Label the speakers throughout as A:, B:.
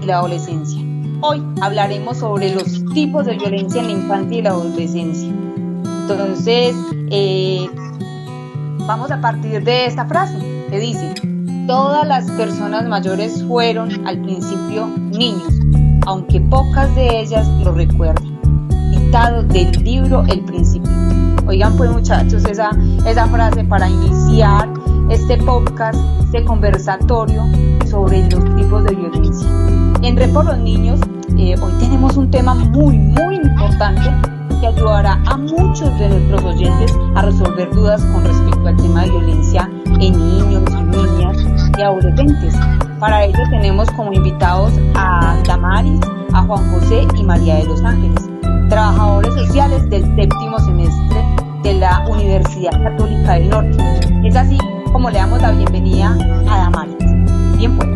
A: la adolescencia. Hoy hablaremos sobre los tipos de violencia en la infancia y la adolescencia. Entonces, vamos a partir de esta frase que dice: todas las personas mayores fueron al principio niños, aunque pocas de ellas lo recuerdan. Citado del libro El Principito. Oigan pues, muchachos, esa frase para iniciar este podcast, este conversatorio sobre los tipos de violencia. En Red por los Niños, hoy tenemos un tema muy importante que ayudará a muchos de nuestros oyentes a resolver dudas con respecto al tema de violencia en niños, niñas y adolescentes. Para ello tenemos como invitados a Damaris, a Juan José y María de los Ángeles, trabajadores sociales del 7º semestre de la Universidad Católica del Norte. Es así como le damos la bienvenida a Damaris. Bien, pues.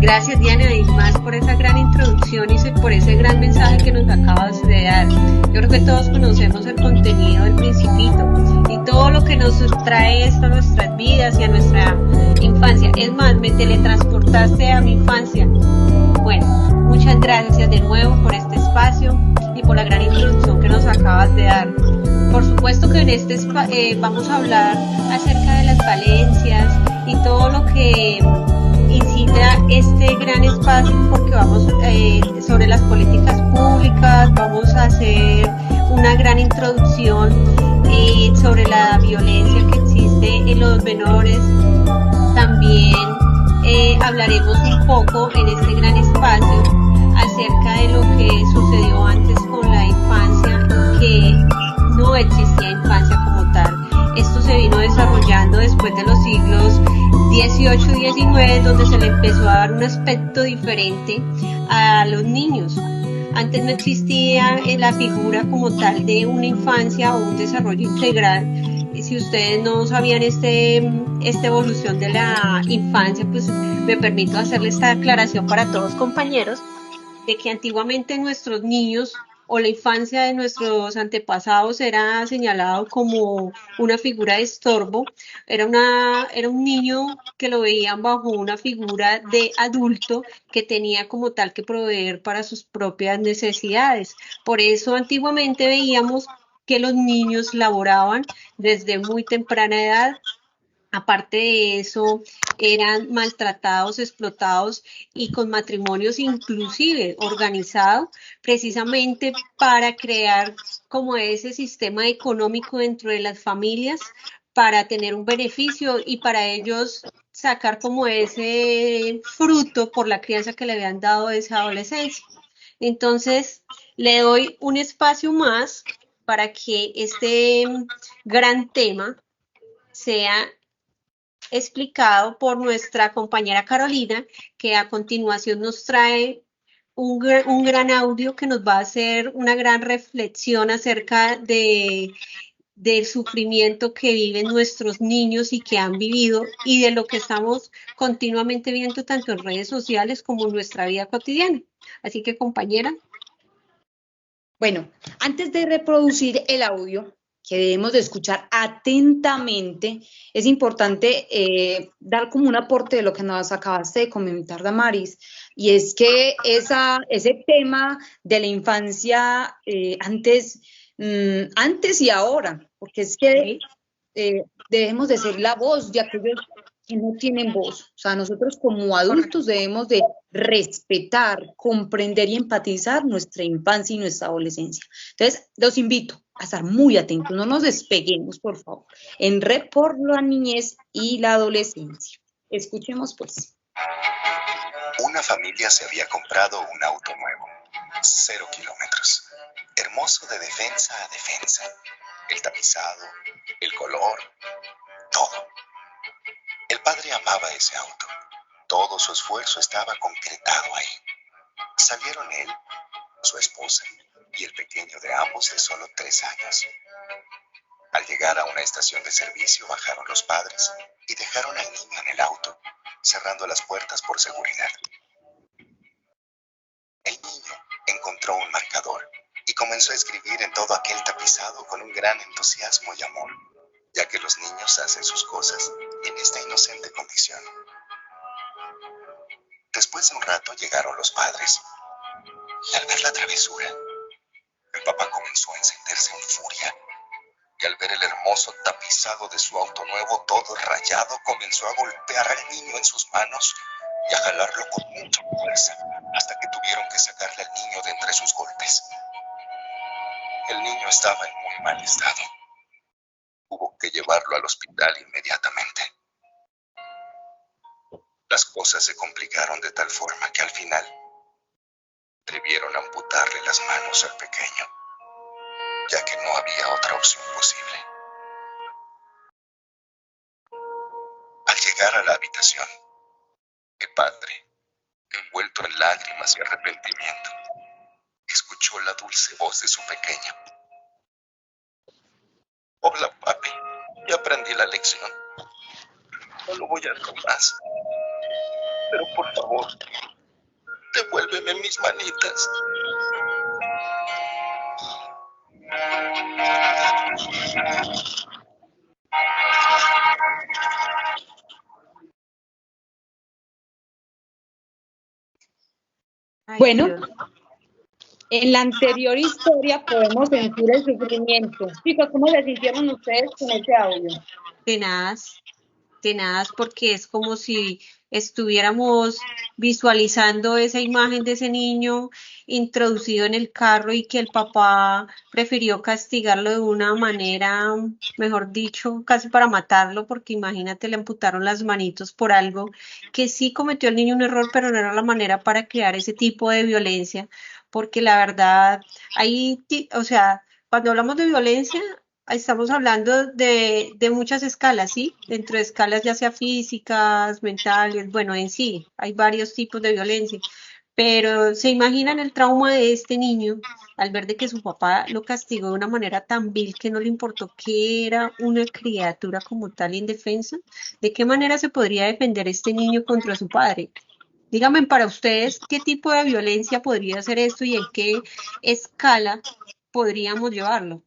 B: Gracias, Diana, y más por esa gran introducción y por ese gran mensaje que nos acabas de dar. Yo creo que todos conocemos el contenido del Principito y todo lo que nos trae esto a nuestras vidas y a nuestra infancia. Es más, me teletransportaste a mi infancia. Bueno, muchas gracias de nuevo por este espacio y por la gran introducción que nos acabas de dar. Por supuesto que en vamos a hablar acerca de las falencias y todo lo que incita este gran espacio, porque vamos sobre las políticas públicas, vamos a hacer una gran introducción sobre la violencia que existe en los menores. También hablaremos un poco en este gran espacio acerca de lo que sucedió antes con la infancia, que no existía infancia como tal. Esto se vino desarrollando después de los siglos XVIII y XIX, donde se le empezó a dar un aspecto diferente a los niños. Antes no existía la figura como tal de una infancia o un desarrollo integral. Y si ustedes no sabían esta evolución de la infancia, pues me permito hacerle esta aclaración para todos, compañeros, de que antiguamente nuestros niños o la infancia de nuestros antepasados era señalado como una figura de estorbo, era un niño que lo veían bajo una figura de adulto que tenía como tal que proveer para sus propias necesidades. Por eso antiguamente veíamos que los niños laboraban desde muy temprana edad. Aparte de eso, eran maltratados, explotados y con matrimonios inclusive organizados precisamente para crear como ese sistema económico dentro de las familias para tener un beneficio y para ellos sacar como ese fruto por la crianza que le habían dado a esa adolescencia. Entonces, le doy un espacio más para que este gran tema sea explicado por nuestra compañera Carolina, que a continuación nos trae un gran audio que nos va a hacer una gran reflexión acerca del sufrimiento que viven nuestros niños y que han vivido y de lo que estamos continuamente viendo tanto en redes sociales como en nuestra vida cotidiana. Así que, compañera.
A: Bueno, antes de reproducir el audio, que debemos de escuchar atentamente, es importante dar como un aporte de lo que nos acabaste de comentar, Damaris, y es que ese tema de la infancia antes y ahora, porque es que debemos de ser la voz de aquellos que no tienen voz. O sea, nosotros como adultos debemos de respetar, comprender y empatizar nuestra infancia y nuestra adolescencia. Entonces, los invito a estar muy atentos, no nos despeguemos, por favor, en Red por la Niñez y la Adolescencia. Escuchemos, pues.
C: Una familia se había comprado un auto nuevo, 0 kilómetros, hermoso de defensa a defensa, el tapizado, el color, todo. El padre amaba ese auto. Todo su esfuerzo estaba concretado ahí. Salieron él, su esposa y el pequeño de ambos de solo 3 años. Al llegar a una estación de servicio bajaron los padres y dejaron al niño en el auto, cerrando las puertas por seguridad. El niño encontró un marcador y comenzó a escribir en todo aquel tapizado con un gran entusiasmo y amor, ya que los niños hacen sus cosas en esta inocente condición. Después de un rato llegaron los padres, y al ver la travesura, el papá comenzó a encenderse en furia, y al ver el hermoso tapizado de su auto nuevo todo rayado, comenzó a golpear al niño en sus manos y a jalarlo con mucha fuerza, hasta que tuvieron que sacarle al niño de entre sus golpes. El niño estaba en muy mal estado. Hubo que llevarlo al hospital inmediatamente. Las cosas se complicaron de tal forma que al final debieron amputarle las manos al pequeño, ya que no había otra opción posible. Al llegar a la habitación, el padre, envuelto en lágrimas y arrepentimiento, escuchó la dulce voz de su pequeño. Hola, papi, ya aprendí la lección. No lo voy a hacer más. Pero por favor, devuélveme mis manitas.
B: Ay,
A: Bueno,
B: Dios.
A: en la anterior historia podemos sentir el sufrimiento. Chicos, ¿cómo se sintieron ustedes con ese audio?
B: Tenaz, tenaz, porque es como si estuviéramos visualizando esa imagen de ese niño introducido en el carro y que el papá prefirió castigarlo de una manera, mejor dicho, casi para matarlo, porque imagínate, le amputaron las manitos por algo que sí cometió el niño un error, pero no era la manera para crear ese tipo de violencia, porque la verdad, ahí, o sea, cuando hablamos de violencia, estamos hablando de muchas escalas, ¿sí? Dentro de escalas ya sea físicas, mentales, bueno, en sí, hay varios tipos de violencia. Pero se imaginan el trauma de este niño al ver de que su papá lo castigó de una manera tan vil que no le importó que era una criatura como tal indefensa. ¿De qué manera se podría defender este niño contra su padre? Díganme para ustedes qué tipo de violencia podría ser esto y en qué escala podríamos llevarlo.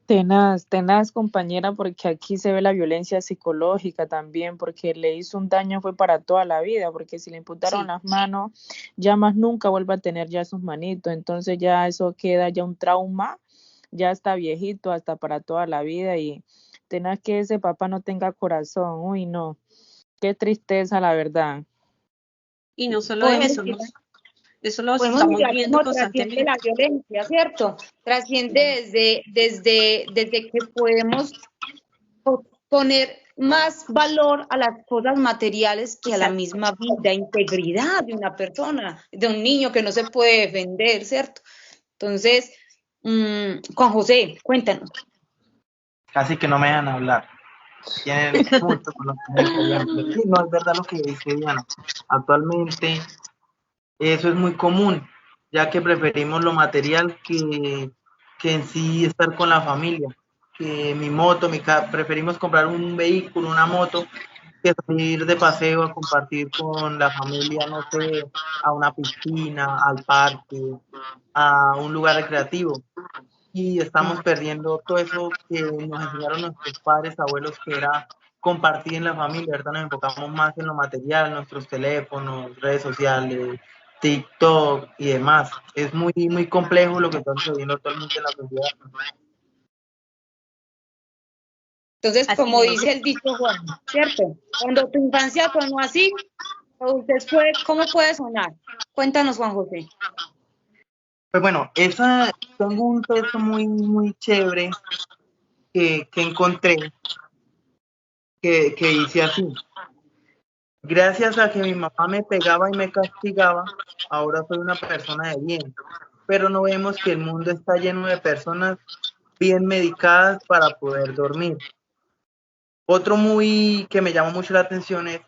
D: Tenaz, tenaz compañera, porque aquí se ve la violencia psicológica también, porque le hizo un daño fue para toda la vida, porque si le imputaron
B: Sí.
D: las manos, ya más nunca vuelve a tener ya sus manitos, entonces ya eso queda ya un trauma, ya está viejito hasta para toda la vida y tenaz que ese papá no tenga corazón, uy no, qué tristeza la verdad.
B: Y no solo
A: Podemos
B: eso, eso lo
A: podemos
B: estamos
A: mirar
B: viendo
A: cómo trasciende la
B: constantemente.
A: violencia, ¿cierto? Trasciende desde que podemos poner más valor a las cosas materiales que a la
B: Exacto.
A: misma vida, integridad de una persona, de un niño que no se puede defender, ¿cierto? Entonces, Juan José, cuéntanos.
E: Casi que no me dejan hablar. Tienen mucho conocimiento, Diana. Pero sí, no es verdad lo que dice Diana. Actualmente eso es muy común, ya que preferimos lo material que en sí estar con la familia. Que mi moto, preferimos comprar un vehículo, una moto, que salir de paseo a compartir con la familia, no sé, a una piscina, al parque, a un lugar recreativo. Y estamos perdiendo todo eso que nos enseñaron nuestros padres, abuelos, que era compartir en la familia, ¿verdad? Nos enfocamos más en lo material, nuestros teléfonos, redes sociales, TikTok y demás. Es muy, muy complejo lo que está sucediendo actualmente en la sociedad.
A: Entonces,
B: Así
A: como
B: es.
A: dice el dicho Juan, ¿cierto? Cuando tu infancia sonó así, después, ¿cómo puede sonar? Cuéntanos, Juan José.
E: Pues bueno, tengo un texto muy, muy chévere que encontré que dice así: gracias a que mi mamá me pegaba y me castigaba, ahora soy una persona de bien. Pero no vemos que el mundo está lleno de personas bien medicadas para poder dormir. Otro muy que me llamó mucho la atención es: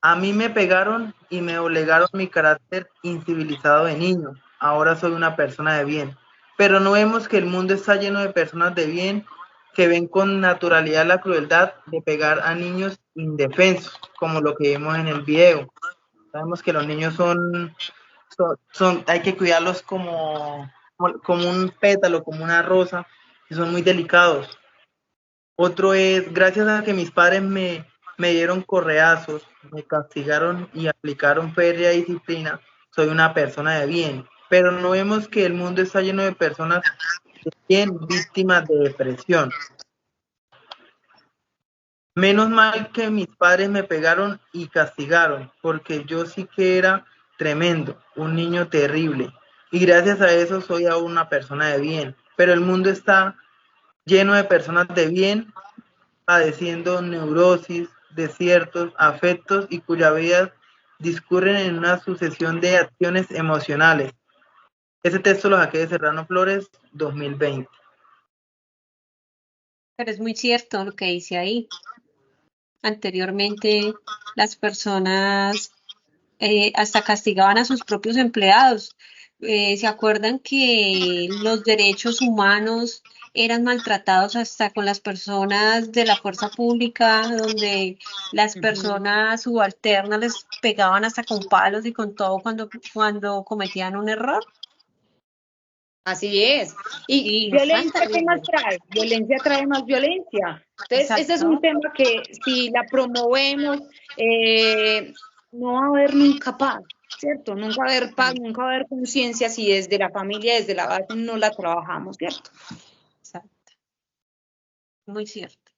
E: a mí me pegaron y me obligaron mi carácter incivilizado de niño. Ahora soy una persona de bien. Pero no vemos que el mundo está lleno de personas de bien que ven con naturalidad la crueldad de pegar a niños indefensos, como lo que vimos en el video. Sabemos que los niños hay que cuidarlos como un pétalo, como una rosa, que son muy delicados. Otro es, gracias a que mis padres me dieron correazos, me castigaron y aplicaron férrea disciplina, soy una persona de bien. Pero no vemos que el mundo está lleno de personas de bien víctimas de depresión. Menos mal que mis padres me pegaron y castigaron, porque yo sí que era tremendo, un niño terrible. Y gracias a eso soy ahora una persona de bien. Pero el mundo está lleno de personas de bien, padeciendo neurosis, desiertos, afectos y cuyas vidas discurren en una sucesión de acciones emocionales. Ese texto lo saqué de Serrano Flores 2020.
B: Pero es muy cierto lo que dice ahí. Anteriormente las personas hasta castigaban a sus propios empleados. ¿Se acuerdan que los derechos humanos eran maltratados hasta con las personas de la fuerza pública, donde las personas subalternas les pegaban hasta con palos y con todo cuando cometían un error?
A: Así es. Y
B: Sí,
A: violencia,
B: bastante
A: ¿qué más
B: terrible.
A: trae? Violencia trae más violencia. Entonces, ese es un
B: Exacto.
A: tema que si la promovemos, no va a haber nunca paz, ¿cierto? Nunca va a haber paz,
B: Sí,
A: nunca va a haber conciencia si desde la familia, desde la base no la trabajamos, ¿cierto?
B: exacto. Muy cierto.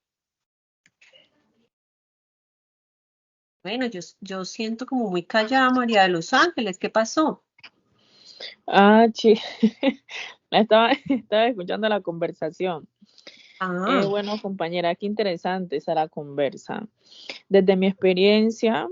B: Bueno, yo siento como muy callada María de los Ángeles. ¿Qué pasó?
D: Ah, sí. Estaba escuchando la conversación.
B: Ah,
D: Bueno, compañera, qué interesante esa la conversa. Desde mi experiencia,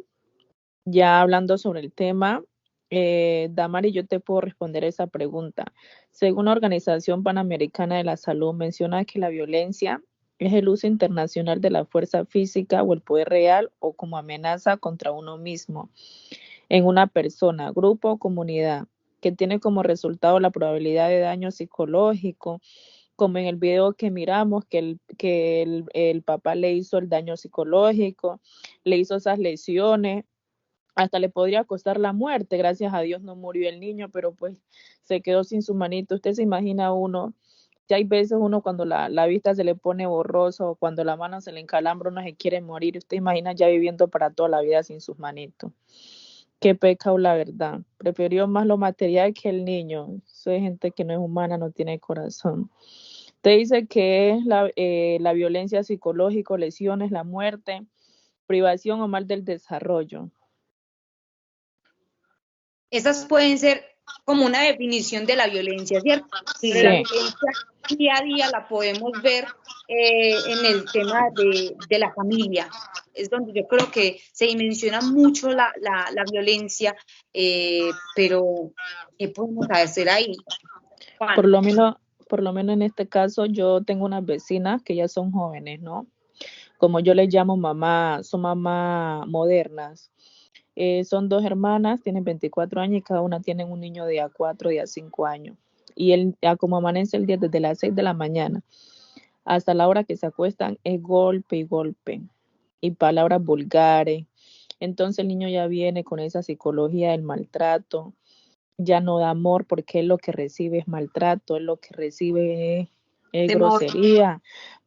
D: ya hablando sobre el tema, Damari, yo te puedo responder esa pregunta. Según la Organización Panamericana de la Salud, menciona que la violencia es el uso internacional de la fuerza física o el poder real o como amenaza contra uno mismo en una persona, grupo o comunidad, que tiene como resultado la probabilidad de daño psicológico, como en el video que miramos, que el papá le hizo el daño psicológico, le hizo esas lesiones, hasta le podría costar la muerte. Gracias a Dios no murió el niño, pero pues se quedó sin su manito. Usted se imagina uno, ya hay veces uno cuando la vista se le pone borroso, o cuando la mano se le encalambra, uno se quiere morir. Usted imagina ya viviendo para toda la vida sin sus manitos. Qué pecado, la verdad. Prefirió más lo material que el niño. Soy gente que no es humana, no tiene corazón. Te dice que es la violencia psicológica, lesiones, la muerte, privación o mal del desarrollo.
A: Esas pueden ser como una definición de la violencia, ¿cierto? Pero la
B: sí.
D: Sí,
A: violencia día a día la podemos ver en el tema de la familia. Es donde yo creo que se dimensiona mucho la violencia, pero ¿qué podemos hacer ahí,
D: por
A: Juan?
D: lo menos, por lo menos en este caso, yo tengo unas vecinas que ya son jóvenes, ¿no? Como yo les llamo mamá, son mamás modernas. Son dos hermanas, tienen 24 años y cada una tiene un niño de a 4 y a 5 años. Y como amanece el día desde las 6 de la mañana hasta la hora que se acuestan, es golpe y golpe y palabras vulgares. Entonces el niño ya viene con esa psicología del maltrato, ya no da amor porque él lo que recibe es maltrato, él lo que recibe es
B: Temor.
D: grosería,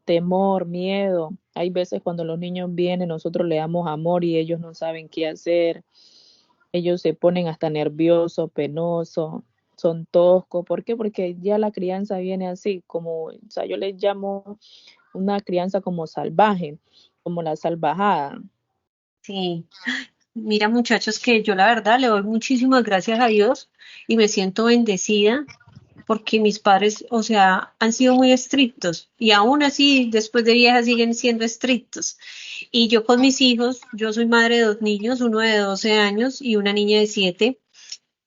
D: temor, miedo. Hay veces cuando los niños vienen, nosotros le damos amor y ellos no saben qué hacer. Ellos se ponen hasta nerviosos, penosos, son toscos. ¿Por qué? Porque ya la crianza viene así, como, o sea, yo les llamo una crianza como salvaje, como la salvajada.
B: Sí. Mira, muchachos, que yo la verdad le doy muchísimas gracias a Dios y me siento bendecida porque mis padres, o sea, han sido muy estrictos y aún así, después de vieja, siguen siendo estrictos. Y yo con mis hijos, yo soy madre de dos niños, uno de 12 años y una niña de 7.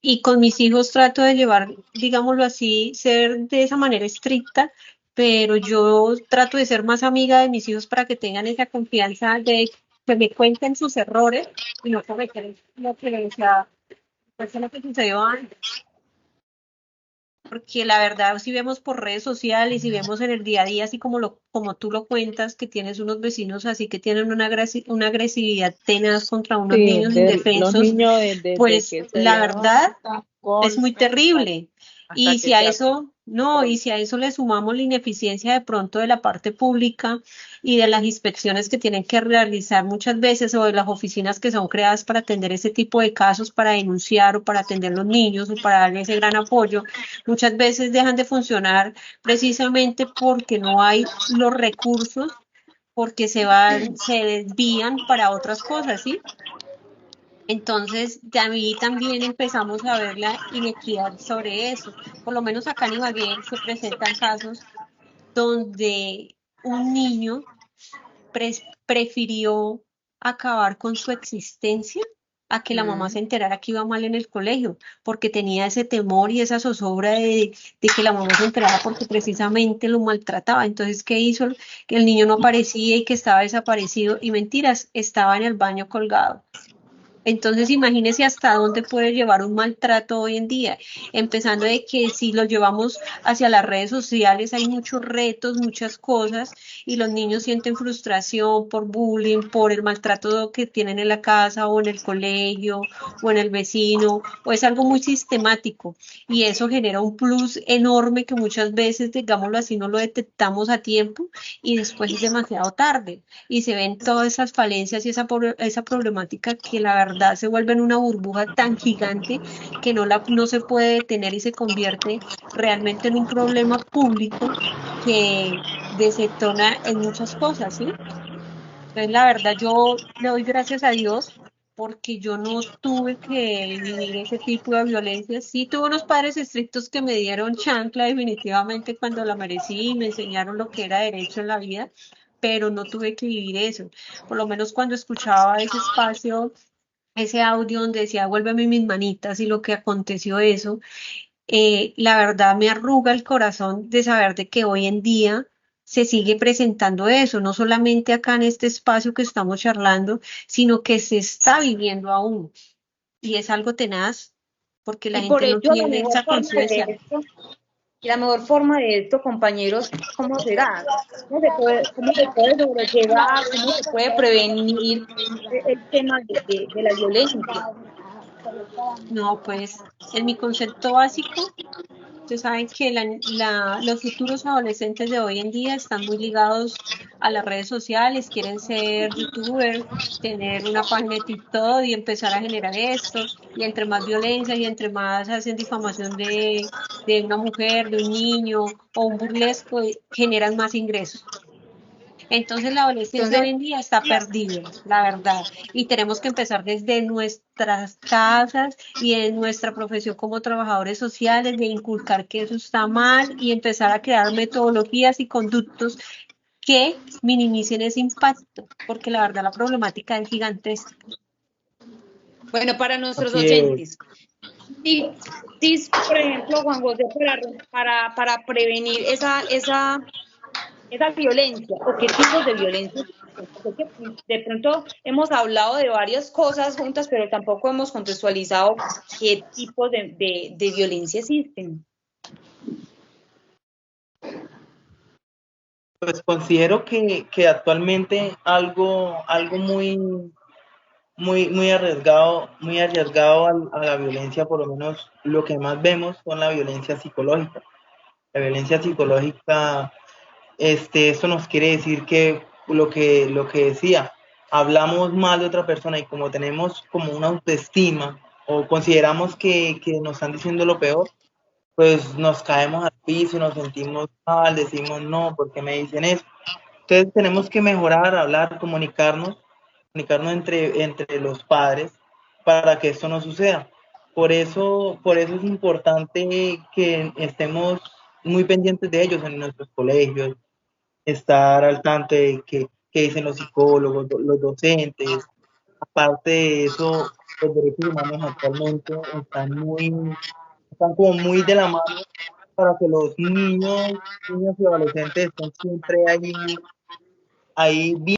B: Y con mis hijos trato de llevar, digámoslo así, ser de esa manera estricta, pero yo trato de ser más amiga de mis hijos para que tengan esa confianza de que me cuenten sus errores y no cometer lo que, o sea, pues, lo que sucedió antes. Porque la verdad, si vemos por redes sociales y vemos en el día a día, así como tú lo cuentas, que tienes unos vecinos así que tienen una agresividad tenaz contra unos
D: Sí,
B: niños
D: los
B: indefensos,
D: niños desde
B: pues
D: que se
B: la verdad
D: levantan,
B: es muy
D: golpes,
B: terrible.
E: Hasta
B: Y
E: que
B: si a
E: se
B: eso No, y si a eso le sumamos la ineficiencia de pronto de la parte pública y de las inspecciones que tienen que realizar muchas veces o de las oficinas que son creadas para atender ese tipo de casos, para denunciar o para atender los niños o para darle ese gran apoyo, muchas veces dejan de funcionar precisamente porque no hay los recursos, porque se desvían para otras cosas, ¿sí? Entonces, de ahí también empezamos a ver la inequidad sobre eso. Por lo menos acá en Ibagué se presentan casos donde un niño prefirió acabar con su existencia a que la mamá se
A: Mm.
B: enterara que iba mal en el colegio, porque tenía ese temor y esa zozobra de que la mamá se enterara porque precisamente lo maltrataba. Entonces, ¿qué hizo? Que el niño no aparecía y que estaba desaparecido y mentiras, estaba en el baño colgado. Entonces, imagínese hasta dónde puede llevar un maltrato hoy en día, empezando de que si lo llevamos hacia las redes sociales hay muchos retos, muchas cosas y los niños sienten frustración por bullying, por el maltrato que tienen en la casa o en el colegio o en el vecino, o es algo muy sistemático y eso genera un plus enorme que muchas veces, digámoslo así, no lo detectamos a tiempo y después es demasiado tarde y se ven todas esas falencias y esa problemática que la verdad se vuelve en una burbuja tan gigante que no se puede detener y se convierte realmente en un problema público que desetona en muchas cosas, ¿sí? Entonces, la verdad, yo le doy gracias a Dios porque yo no tuve que vivir ese tipo de violencia. Sí tuve unos padres estrictos que me dieron chancla definitivamente cuando la merecí y me enseñaron lo que era derecho en la vida, pero no tuve que vivir eso. Por lo menos cuando escuchaba ese espacio, ese audio donde decía, vuélveme mis manitas y lo que aconteció eso, la verdad me arruga el corazón de saber de que hoy en día se sigue presentando eso, no solamente acá en este espacio que estamos charlando, sino que se está viviendo aún. Y es algo tenaz, porque la
A: Y por
B: gente no
A: ello, la
B: tiene
A: mejor
B: esa
A: forma de
B: conciencia.
A: esto, y la mejor forma de esto, compañeros, ¿cómo será? Cómo se puede sobrellevar? ¿Cómo se puede prevenir el tema de la violencia?
B: No, pues en mi concepto básico, ustedes saben que los futuros adolescentes de hoy en día están muy ligados a las redes sociales, quieren ser youtubers, tener una página de TikTok y empezar a generar esto. Y entre más violencia y entre más hacen difamación de una mujer, de un niño o un burlesco, generan más ingresos. Entonces la adolescencia
A: Entonces,
B: hoy en día está perdida, la verdad, y tenemos que empezar desde nuestras casas y en nuestra profesión como trabajadores sociales de inculcar que eso está mal y empezar a crear metodologías y conductos que minimicen ese impacto, porque la verdad la problemática es gigantesca.
A: bueno, para nuestros
E: Así es.
A: oyentes, sí, sí, por ejemplo, Juan José, para prevenir esa violencia o qué tipos de violencia existen. Porque de pronto hemos hablado de varias cosas juntas, pero tampoco hemos contextualizado qué tipos de violencia existen.
E: Pues considero que actualmente algo muy arriesgado a la violencia, por lo menos lo que más vemos son la violencia psicológica. La violencia psicológica, esto nos quiere decir que lo que decía, hablamos mal de otra persona y como tenemos como una autoestima o consideramos que nos están diciendo lo peor, pues nos caemos al piso y nos sentimos mal, decimos no, ¿por qué me dicen eso? Entonces tenemos que mejorar, hablar, comunicarnos entre los padres para que esto no suceda. Por eso es importante que estemos muy pendientes de ellos en nuestros colegios, estar al tanto de qué dicen los psicólogos, los docentes. Aparte de eso, los derechos humanos actualmente están como muy de la mano para que los niños y adolescentes estén siempre ahí bien